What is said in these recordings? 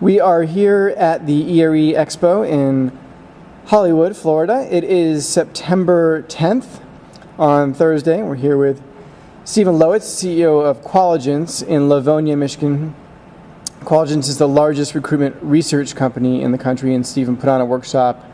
We are here at the ERE Expo in Hollywood, Florida. It is September 10th on Thursday. We're here with Stephen Lowisz, CEO of Qualligence in Livonia, Michigan. Qualligence is the largest recruitment research company in the country, and Stephen put on a workshop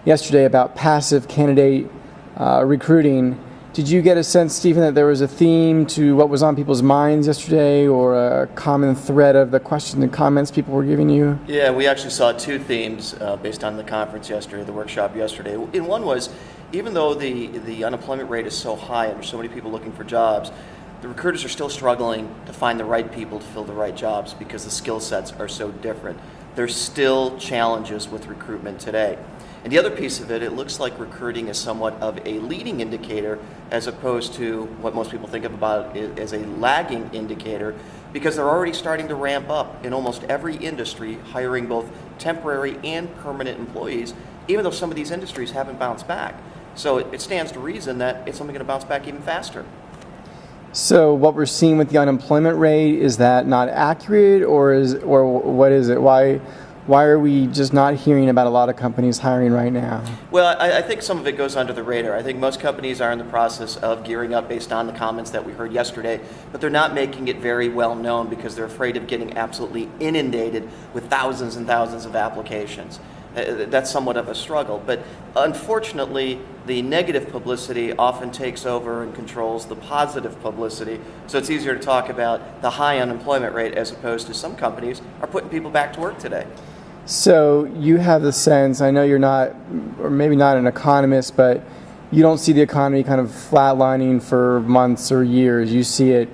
yesterday about passive candidate recruiting. Did you get a sense, Stephen, that there was a theme to what was on people's minds yesterday, or a common thread of the questions and comments people were giving you? Yeah, we actually saw two themes based on the conference yesterday, the workshop yesterday. And one was, even though the unemployment rate is so high and there's so many people looking for jobs, the recruiters are still struggling to find the right people to fill the right jobs because the skill sets are so different. There's still challenges with recruitment today. And the other piece of it, it looks like recruiting is somewhat of a leading indicator as opposed to what most people think of about it as a lagging indicator, because they're already starting to ramp up in almost every industry, hiring both temporary and permanent employees, even though some of these industries haven't bounced back. So it stands to reason that it's only going to bounce back even faster. So what we're seeing with the unemployment rate, is that not accurate, or what is it? Why are we just not hearing about a lot of companies hiring right now? Well, I think some of it goes under the radar. I think most companies are in the process of gearing up based on the comments that we heard yesterday, but they're not making it very well known because they're afraid of getting absolutely inundated with thousands and thousands of applications. That's somewhat of a struggle. But unfortunately, the negative publicity often takes over and controls the positive publicity. So it's easier to talk about the high unemployment rate as opposed to some companies are putting people back to work today. So you have the sense, I know you're not, or maybe not an economist, but you don't see the economy kind of flatlining for months or years. You see it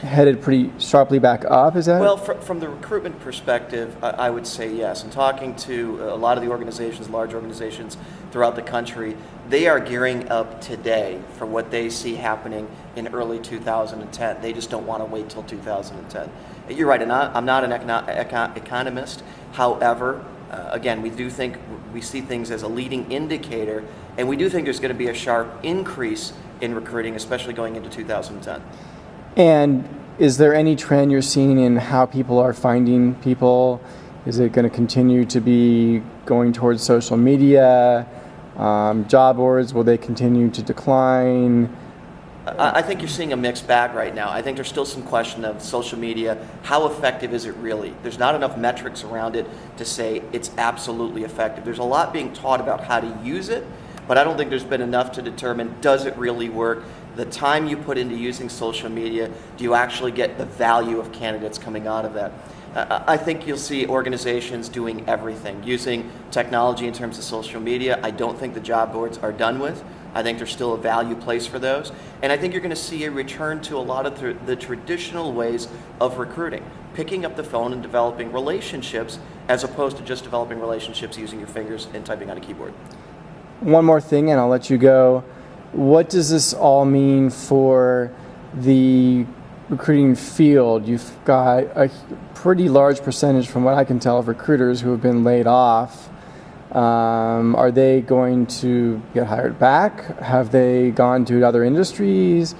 headed pretty sharply back up, is that? Well, from the recruitment perspective, I would say yes. And talking to a lot of the organizations, large organizations throughout the country, they are gearing up today for what they see happening in early 2010. They just don't want to wait till 2010. You're right, and I'm not an economist. However, again, we see things as a leading indicator, and we do think there's going to be a sharp increase in recruiting, especially going into 2010. And is there any trend you're seeing in how people are finding people? Is it going to continue to be going towards social media? Job boards, will they continue to decline? I think you're seeing a mixed bag right now. I think there's still some question of social media. How effective is it really? There's not enough metrics around it to say it's absolutely effective. There's a lot being taught about how to use it, but I don't think there's been enough to determine, does it really work? The time you put into using social media, do you actually get the value of candidates coming out of that? I think you'll see organizations doing everything, using technology in terms of social media. I don't think the job boards are done with. I think there's still a value place for those. And I think you're going to see a return to a lot of the traditional ways of recruiting, picking up the phone and developing relationships as opposed to just developing relationships using your fingers and typing on a keyboard. One more thing, and I'll let you go. What does this all mean for the recruiting field? You've got a pretty large percentage, from what I can tell, of recruiters who have been laid off. Are they going to get hired back? Have they gone to other industries?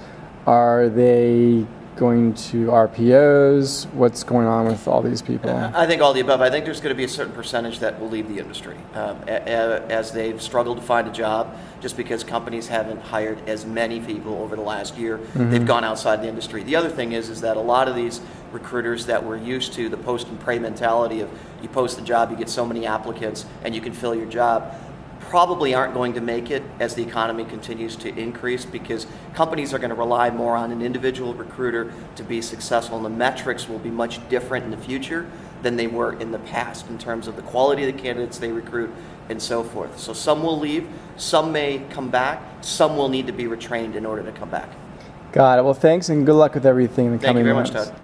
Are they going to RPOs? What's going on with all these people? I think all the above. I think there's going to be a certain percentage that will leave the industry as they've struggled to find a job, just because companies haven't hired as many people over the last year. Mm-hmm. They've gone outside the industry. The other thing is that a lot of these recruiters that were used to the post and pray mentality of you post the job, you get so many applicants, and you can fill your job, probably aren't going to make it as the economy continues to increase, because companies are going to rely more on an individual recruiter to be successful, and the metrics will be much different in the future than they were in the past in terms of the quality of the candidates they recruit and so forth. So some will leave, some may come back, some will need to be retrained in order to come back. Got it. Well, thanks, and good luck with everything in the coming months. Thank you very much, Todd.